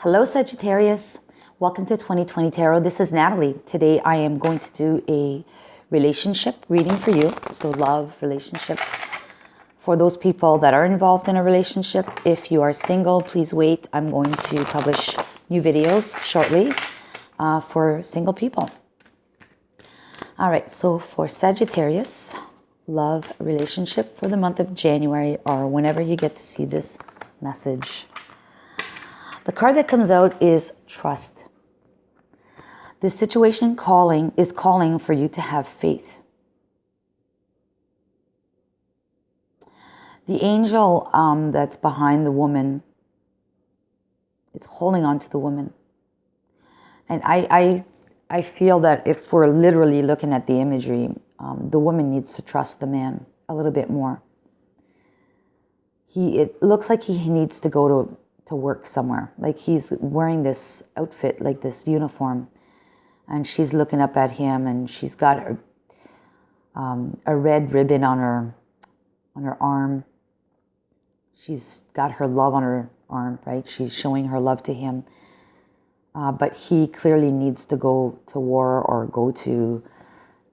Hello, Sagittarius. Welcome to 2020 Tarot. This is Natalie. Today I am going to do a relationship reading for you. So love, relationship. For those people that are involved in a relationship, if you are single, please wait. I'm going to publish new videos shortly for single people. All right, so for Sagittarius, love, relationship for the month of January or whenever you get to see this message. The card that comes out is trust. This situation is calling for you to have faith. The angel that's behind the woman is holding on to the woman. And I feel that if we're literally looking at the imagery, the woman needs to trust the man a little bit more. It looks like he needs to go to work somewhere. Like he's wearing this outfit, like this uniform. And she's looking up at him and she's got a red ribbon on her arm. She's got her love on her arm, right? She's showing her love to him. But he clearly needs to go to war or go to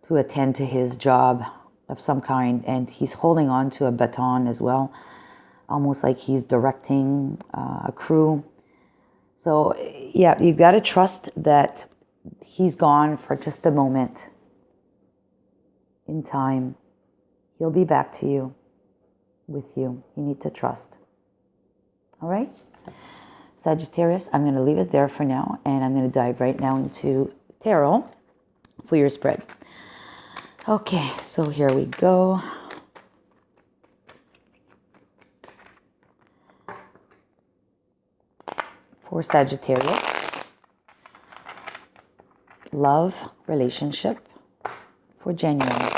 attend to his job of some kind. And he's holding on to a baton as well, almost like he's directing a crew. So yeah, you got to trust that he's gone for just a moment in time. He'll be back to you, with you. You need to trust. All right? Sagittarius, I'm going to leave it there for now, and I'm going to dive right now into tarot for your spread. Okay, so here we go. For Sagittarius, love, relationship for January.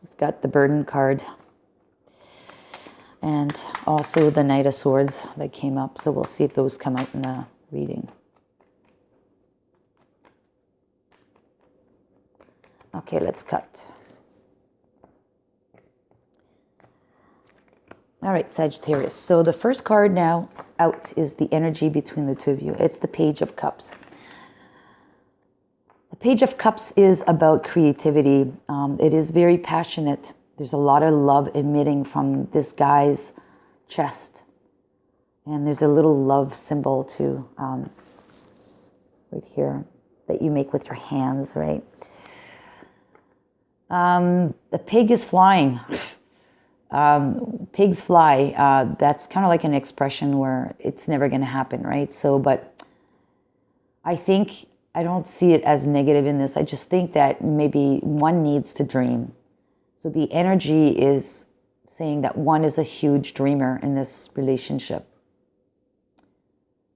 We've got the Burden card and also the Knight of Swords that came up. So we'll see if those come out in the reading. Okay, let's cut. All right, Sagittarius. So the first card now out is the energy between the two of you. It's the Page of Cups. The Page of Cups is about creativity. It is very passionate. There's a lot of love emitting from this guy's chest. And there's a little love symbol too, right here, that you make with your hands, right? The pig is flying. Pigs fly. That's kind of like an expression where it's never going to happen, right? So, but I don't see it as negative in this. I just think that maybe one needs to dream. So the energy is saying that one is a huge dreamer in this relationship.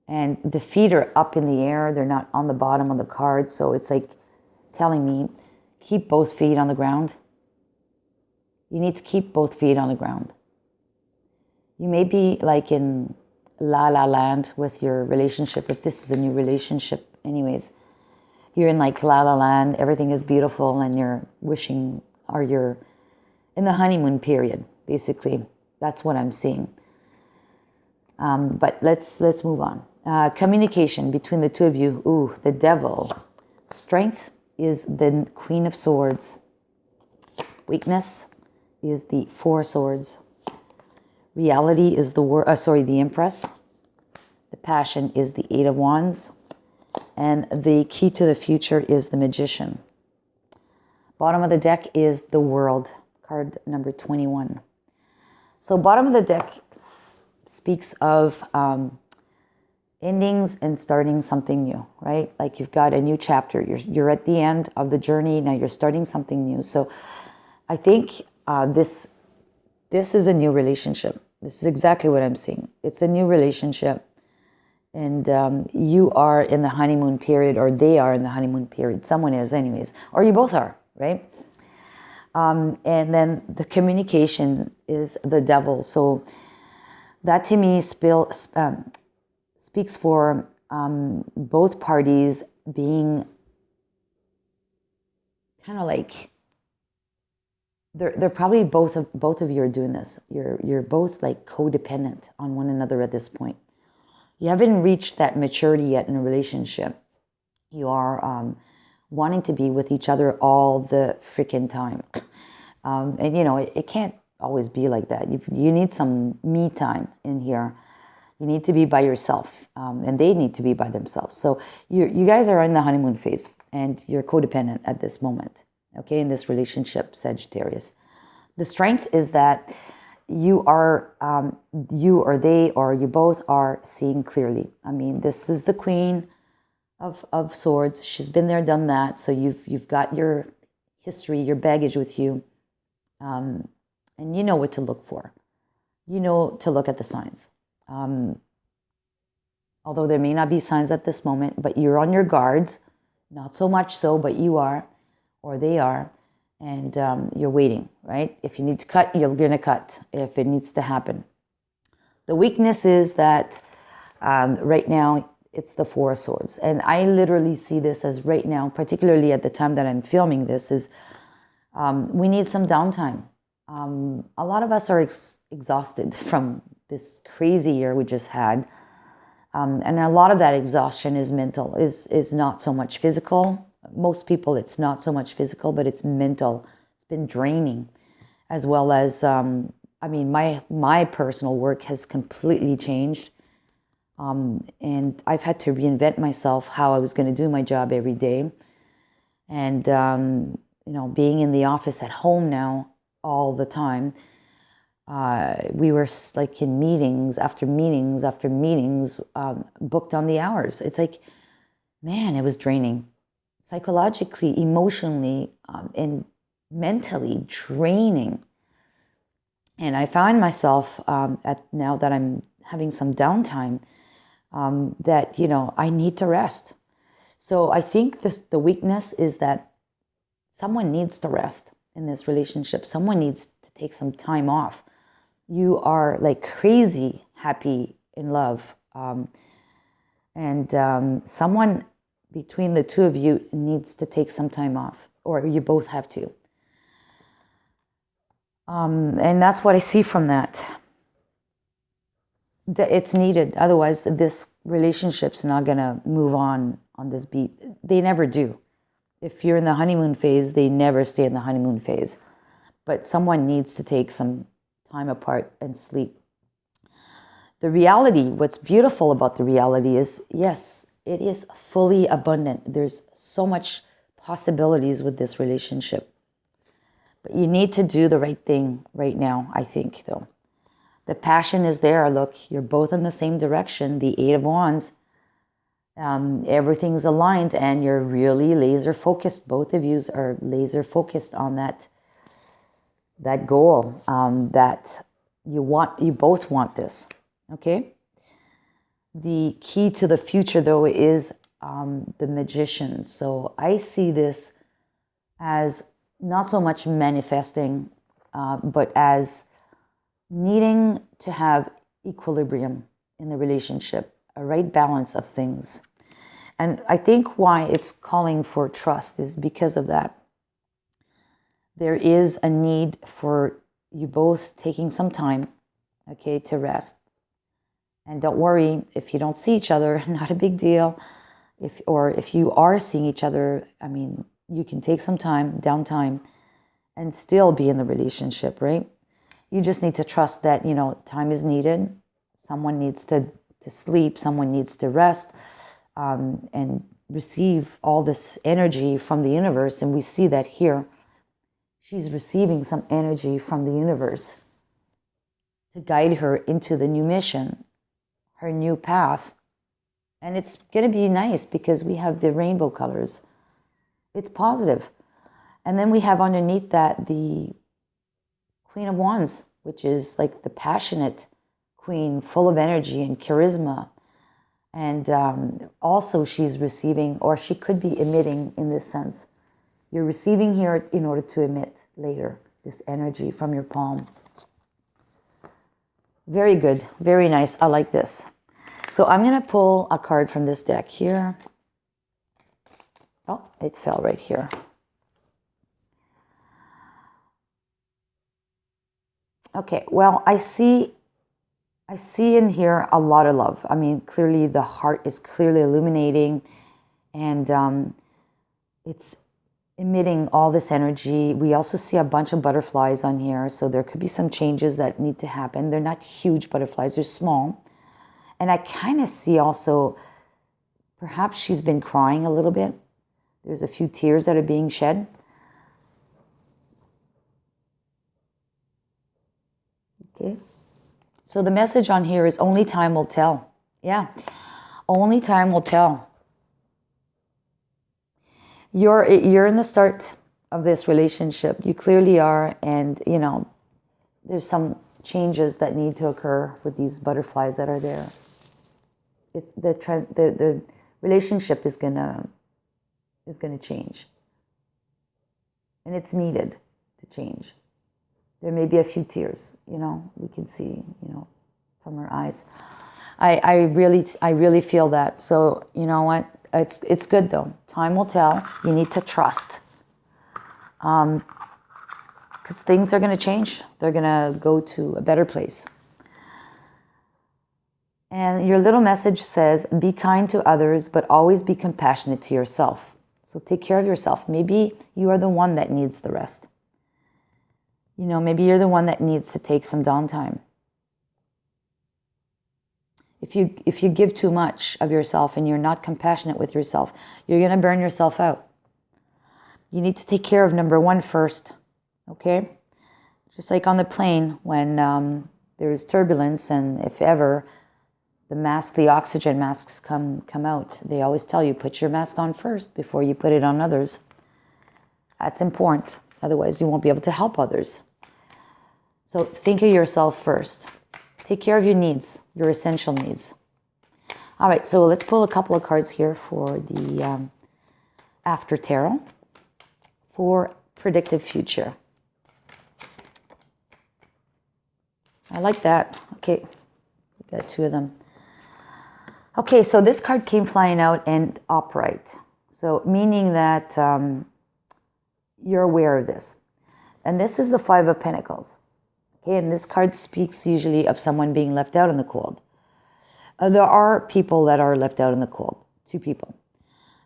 And the feet are up in the air. They're not on the bottom of the card. So it's like telling me, keep both feet on the ground. You need to keep both feet on the ground. You may be like in La La Land with your relationship, if this is a new relationship anyways. You're in like La La Land, everything is beautiful and you're wishing, or you're in the honeymoon period, basically. That's what I'm seeing. But let's move on. Communication between the two of you. Ooh, the Devil. Strength is the Queen of Swords. Weakness is the Four of Swords. Reality is the Empress. The passion is the Eight of Wands. And the key to the future is the Magician. Bottom of the deck is the World, card number 21. So bottom of the deck speaks of endings and starting something new, right? Like you've got a new chapter. You're at the end of the journey. Now you're starting something new. So I think this is a new relationship. This is exactly what I'm seeing. It's a new relationship. And you are in the honeymoon period, or they are in the honeymoon period. Someone is anyways. Or you both are, right? And then the communication is the Devil. So that to me speaks for both parties being kind of like they're probably both of you are doing this. You're both like codependent on one another at this point. You haven't reached that maturity yet in a relationship. You are wanting to be with each other all the freaking time. And you know, it can't always be like that. You need some me time in here. You need to be by yourself, and they need to be by themselves. So you guys are in the honeymoon phase, and you're codependent at this moment, okay, in this relationship, Sagittarius. The strength is that you or they or you both are seeing clearly. I mean, this is the Queen of Swords. She's been there, done that. So you've got your history, your baggage with you, and you know what to look for. You know to look at the signs. Although there may not be signs at this moment, but you're on your guards, not so much so, but you are, or they are, and you're waiting, right? If you need to cut, you're going to cut if it needs to happen. The weakness is that right now it's the Four of Swords, and I literally see this as right now, particularly at the time that I'm filming this, is we need some downtime. A lot of us are exhausted from this crazy year we just had. And a lot of that exhaustion is mental, is not so much physical. Most people, it's not so much physical, but it's mental. It's been draining, as well as, I mean, my personal work has completely changed. And I've had to reinvent myself, how I was going to do my job every day. And, you know, being in the office at home now all the time, we were like in meetings after meetings after meetings, booked on the hours. It's like, man, it was draining, psychologically, emotionally, and mentally draining. And I find myself now that I'm having some downtime, that, you know, I need to rest. So I think the weakness is that someone needs to rest in this relationship. Someone needs to take some time off. You are like crazy happy in love. And someone between the two of you needs to take some time off, or you both have to. And that's what I see from that. It's needed. Otherwise, this relationship's not going to move on this beat. They never do. If you're in the honeymoon phase, they never stay in the honeymoon phase. But someone needs to take some time apart and sleep. The reality, what's beautiful about the reality is, yes, it is fully abundant. There's so much possibilities with this relationship. But you need to do the right thing right now, I think, though. The passion is there. Look, you're both in the same direction. The Eight of Wands. Everything's aligned and you're really laser focused. Both of you are laser focused on that goal, that you both want this. Okay. The key to the future, though, is the Magician. So I see this as not so much manifesting, but as needing to have equilibrium in the relationship, a right balance of things. And I think why it's calling for trust is because of that. There is a need for you both taking some time, okay, to rest. And don't worry if you don't see each other, not a big deal. If you are seeing each other, I mean, you can take some time, downtime, and still be in the relationship, right? You just need to trust that, you know, time is needed. Someone needs to sleep. Someone needs to rest, and receive all this energy from the universe. And we see that here. She's receiving some energy from the universe to guide her into the new mission, her new path. And it's going to be nice because we have the rainbow colors. It's positive. And then we have underneath that the Queen of Wands, which is like the passionate queen, full of energy and charisma. And also she's receiving, or she could be emitting in this sense. You're receiving here in order to emit later this energy from your palm. Very good. Very nice. I like this. So I'm going to pull a card from this deck here. Oh, it fell right here. Okay, well, I see in here a lot of love. I mean, clearly the heart is clearly illuminating, and it's emitting all this energy. We also see a bunch of butterflies on here, so there could be some changes that need to happen. They're not huge butterflies, they're small. And I kind of see also, perhaps she's been crying a little bit. There's a few tears that are being shed. Okay. So the message on here is only time will tell. Yeah, only time will tell. You're in the start of this relationship. You clearly are, and you know there's some changes that need to occur with these butterflies that are there. It's the relationship is gonna change, and it's needed to change. There may be a few tears, you know, we can see, you know, from her eyes. I really feel that. So, you know what? It's good though. Time will tell. You need to trust. Because things are going to change. They're going to go to a better place. And your little message says, be kind to others, but always be compassionate to yourself. So take care of yourself. Maybe you are the one that needs the rest. You know, maybe you're the one that needs to take some downtime. If you give too much of yourself and you're not compassionate with yourself, you're going to burn yourself out. You need to take care of number one first, okay? Just like on the plane when there's turbulence, and if ever the oxygen masks come out, they always tell you, put your mask on first before you put it on others. That's important. Otherwise, you won't be able to help others. So think of yourself first. Take care of your needs, your essential needs. All right, so let's pull a couple of cards here for the After Tarot for predictive future. I like that. Okay, we got two of them. Okay, so this card came flying out and upright. So meaning that you're aware of this. And this is the Five of Pentacles. Okay, and this card speaks usually of someone being left out in the cold. There are people that are left out in the cold. Two people.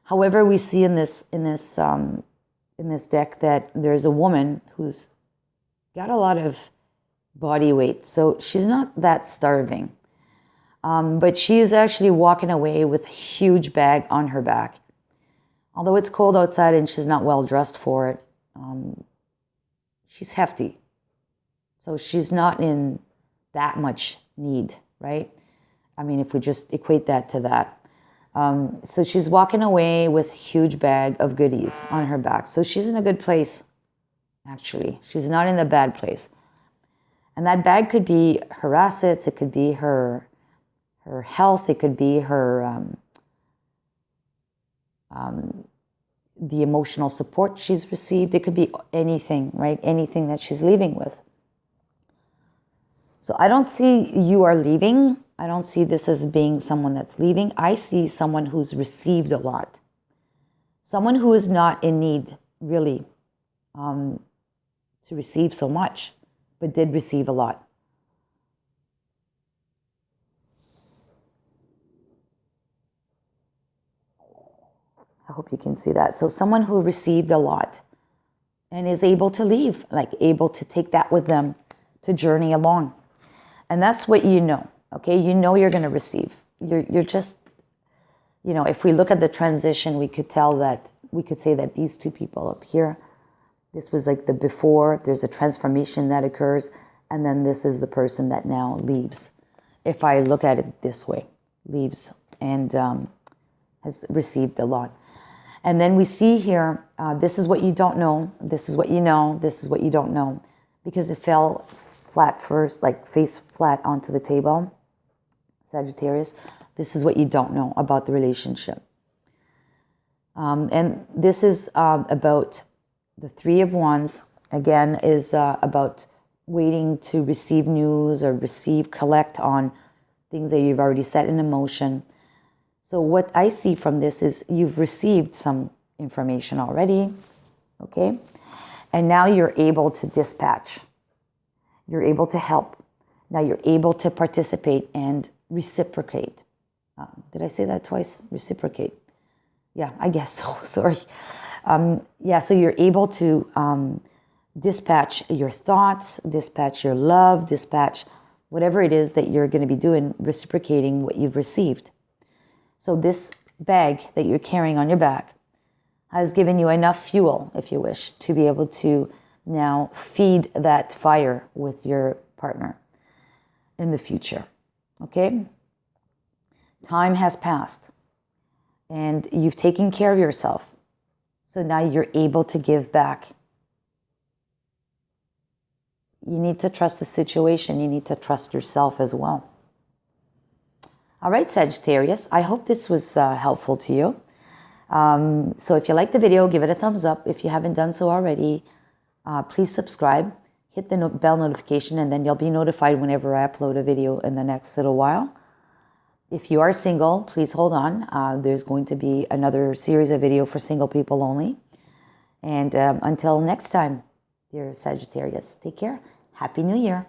However, we see in this deck that there's a woman who's got a lot of body weight, so she's not that starving, but she's actually walking away with a huge bag on her back. Although it's cold outside and she's not well dressed for it, she's hefty. So she's not in that much need, right? I mean, if we just equate that to that. So she's walking away with a huge bag of goodies on her back. So she's in a good place, actually. She's not in a bad place. And that bag could be her assets. It could be her health. It could be her the emotional support she's received. It could be anything, right? Anything that she's leaving with. So I don't see you are leaving. I don't see this as being someone that's leaving. I see someone who's received a lot. Someone who is not in need, really, to receive so much, but did receive a lot. I hope you can see that. So someone who received a lot and is able to leave, like able to take that with them to journey along. And that's what you know, okay? You know you're going to receive. You're just, you know, if we look at the transition, we could say that these two people up here, this was like the before, there's a transformation that occurs, and then this is the person that now leaves. If I look at it this way, leaves and has received a lot. And then we see here, this is what you don't know, this is what you know, this is what you don't know, because it fell flat first, like face flat onto the table. Sagittarius, this is what you don't know about the relationship. And this is about the Three of Wands, again, is about waiting to receive news or collect on things that you've already set in motion. So what I see from this is you've received some information already, okay? And now you're able to dispatch. You're able to help. Now you're able to participate and reciprocate. Did I say that twice? Reciprocate. Yeah, I guess so. Sorry. Yeah, so you're able to dispatch your thoughts, dispatch your love, dispatch whatever it is that you're going to be doing, reciprocating what you've received. So this bag that you're carrying on your back has given you enough fuel, if you wish, to be able to now feed that fire with your partner in the future. Okay? Time has passed and you've taken care of yourself. So now you're able to give back. You need to trust the situation. You need to trust yourself as well. All right, Sagittarius, I hope this was helpful to you. So if you like the video, give it a thumbs up. If you haven't done so already, please subscribe. Hit the bell notification, and then you'll be notified whenever I upload a video in the next little while. If you are single, please hold on. There's going to be another series of video for single people only. And until next time, dear Sagittarius, take care. Happy New Year.